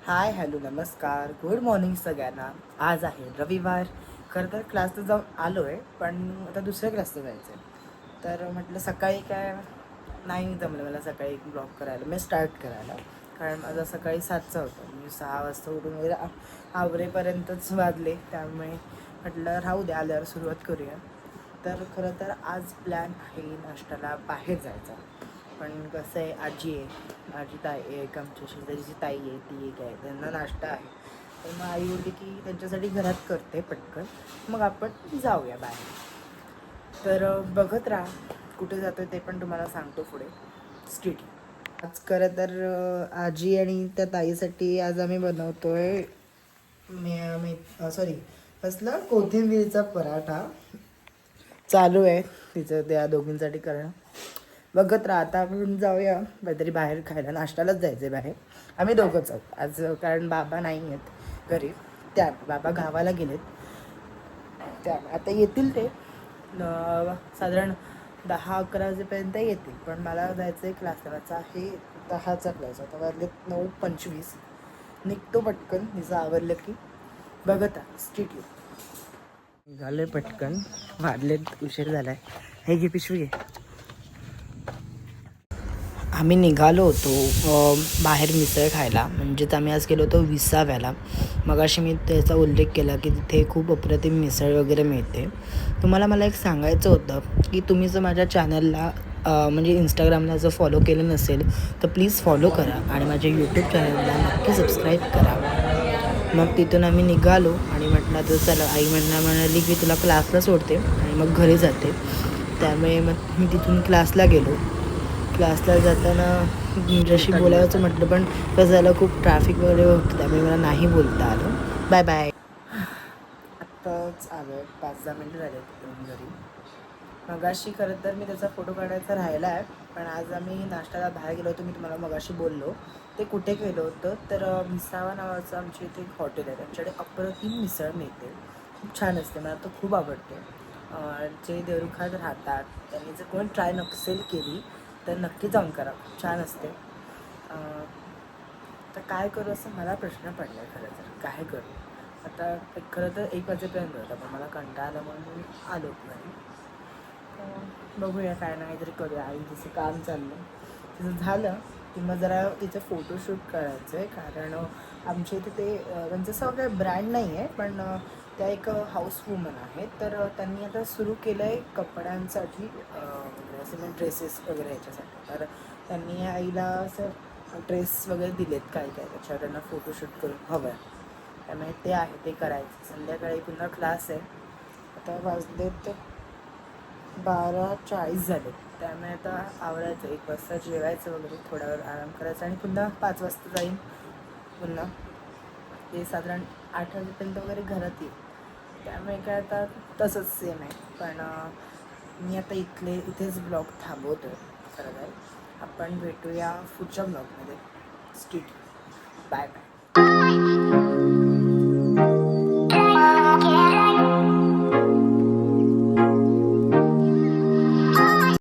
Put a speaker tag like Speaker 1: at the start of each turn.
Speaker 1: Hi hello नमस्कार good morning सगळ्यांना. आज आहे रविवार. खरं तर क्लासला जाऊन आलो आहे, पण आता दुसऱ्या क्लासला जायचं आहे. तर म्हटलं सकाळी काय नाही जमलं मला सकाळी ब्लॉग करायला, मी स्टार्ट करायला. कारण माझा सकाळी 7चा होता, मी 6 वाजता उठून वगैरे आवरेपर्यंतच वाजले. त्यामुळे म्हटलं राहू दे, आल्यावर सुरुवात करूया. तर खरं तर आज प्लॅन आहे नाश्त्याला बाहेर जायचा. पण कसं आहे, आजी ताई एक आमच्या शेजारीची ताई आहे, ती एक आहे, त्यांना नाश्ता आहे. तर मग आई बोलली की त्यांच्यासाठी घरात करते पटकन, मग आपण जाऊया बाहेर. तर बघत राहा कुठे जातो ते पण तुम्हाला सांगतो पुढे. स्ट्रीट आज खरं तर आजी आणि त्या ताईसाठी आज आम्ही बनवतोय सॉरी कसलं कोथिंबीरचा पराठा चालू आहे तिचं त्या दोघींसाठी करणं. बघत राहा. आता आपण जाऊया काहीतरी बाहेर खायला, नाश्त्यालाच जायचं आहे बाहेर. आम्ही दोघंच आहोत आज, कारण बाबा नाही आहेत घरी. बाबा गावाला गेलेत. त्या आता येतील ते साधारण 10-11 वाजेपर्यंत येतील. पण मला जायचं आहे क्लासला. माझा आहे 10चा क्लास, आता वाजलेत 9:25. निघतो पटकन तिचं आवरलं की. बघत आ स्ट्रीट यू निघालोय पटकन, वाजलेत उशीर झालाय. हे घे पिशवी घे. आम्ही निघालो होतो बाहेर मिसळ खायला. म्हणजेच आम्ही आज गेलो होतो 20व्याला. मगाशी मी त्याचा उल्लेख केला की तिथे खूप अप्रतिम मिसळ वगैरे मिळते. मला एक सांगायचं होतं की तुम्ही जर माझ्या चॅनलला म्हणजे इंस्टाग्रामला जर फॉलो केलं नसेल तर प्लीज फॉलो करा आणि माझ्या यूट्यूब चॅनलला नक्की सबस्क्राईब करा. मग तिथून आम्ही निघालो आणि म्हटलं तर चला, आई म्हणाली की तुला क्लासला सोडते आणि मग घरी जाते. त्यामुळे मग मी तिथून क्लासला गेलो. क्लासला जाताना तुमच्याशी बोलायचं म्हटलं, पण कसं झालं खूप ट्रॅफिक वगैरे होतं, त्यामुळे मला नाही बोलता आलं. Bye bye. आत्ताच आलो आहे, 5-10 मिनटं झाले येऊन घरी. मगाशी खरं तर मी त्याचा फोटो काढायचा राहिला आहे, पण आज आम्ही नाश्त्याला बाहेर गेलो होतो. मी तुम्हाला मगाशी बोललो ते कुठे गेलं होतं, तर मिसावा नावाचं आमच्या इथे एक हॉटेल आहे. त्यांच्याकडे अप्रतिम मिसळ मिळते, खूप छान असते, मला तो खूप आवडते. जे देवरुखात राहतात त्यांनी जर कोणी ट्राय नसेल केली तर नक्की जाऊन करा, खूप छान असते. तर काय करू असं मला प्रश्न पडला आहे खरं तर, काय करू आता. खरं तर 1 वाजेपर्यंत होता, पण मला कंटाळा आला म्हणून मी आलो घरी. बघूया काय नाही तरी करूया. आई तिचं काम चाललं, तिचं झालं की मग जरा तिचं फोटोशूट करायचं आहे. कारण आमच्या इथे ते त्यांचं असं काही ब्रँड नाही आहे, पण त्या एक हाऊस वुमन आहेत. तर त्यांनी आता सुरू केलं आहे कपड्यांसाठी वगैरे, असे म्हणजे ड्रेसेस वगैरे ह्याच्यासाठी. तर त्यांनी आईला असं ड्रेस वगैरे दिलेत काय त्याच्यावर त्यांना फोटोशूट करून हवं आहे. त्यामुळे ते आहे, ते करायचं. संध्याकाळी पुन्हा क्लास आहे. आता वाजलेत 12:40 झाले, त्यामुळे आता आवरायचं. 1 वाजता जेवायचं वगैरे, थोडा वेळ आराम करायचा आणि पुन्हा 5 वाजता जाईन. पुन्हा ते साधारण 8 वाजेपर्यंत वगैरे घरात येईल. त्यामुळे काय आता तसंच सेम आहे. पण मी आता इथेच ब्लॉग थांबवतो आहे. खरं तर आपण भेटूया पुढच्या ब्लॉगमध्ये. Street bye bye.